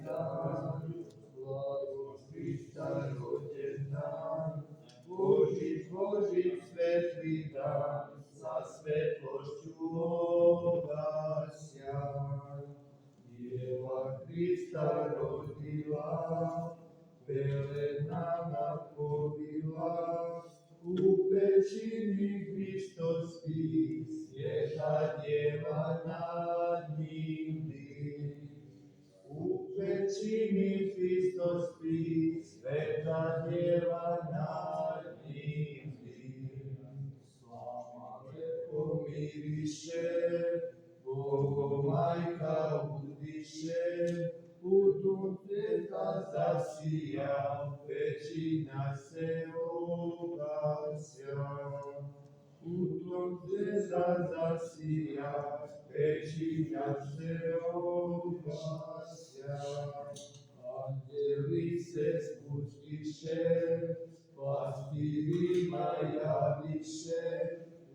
dan, blago Hrista rođen dan, Božić, Božić, svetli dan, sa svetlošću obasjan. Djeva Hrista rodila, pelena povila, u pećini Hristos spis, svježa djeva nad njim bdi. U pećini Hristos spis, svježa djeva nad njim bdi. Slava lepo miriše, Bogo majka udiše, u tuneta zasija, pećina se obasja. U tuneta zasija, pećina se obasja. Anđeli se spustiše, pastirima javiše,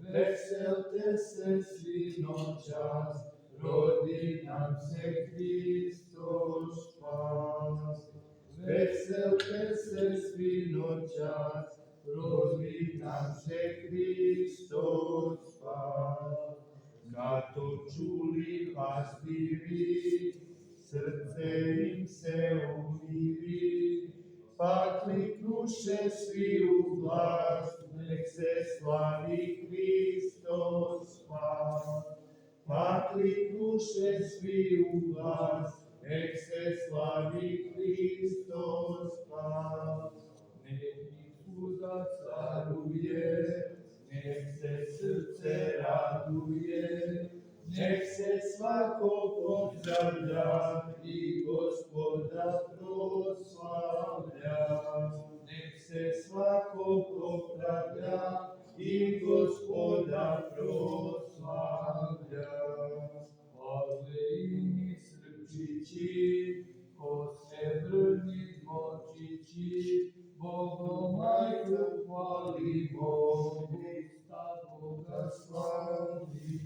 veselte se svi noćas, rodi nam se Hristos spas. Veselte se svi noćas, rodi nam se Hristos spas. Kad to čuli pastiri, srce im se umiri, pa kliknuše svi u glas, nek se slavi Hristos spas. Pa kliknuše svi u glas, nek se slavi Hristos spas. Nek Isusa caruje, nek se srce raduje, nek se svako pozdravlja i Gospoda proslavlja. Nek se svako popravlja i Gospoda proslavlja. Pavlejni srpčići, ko se vrni zvočići, Bogo majku hvalimo, Hrista Boga slavimo.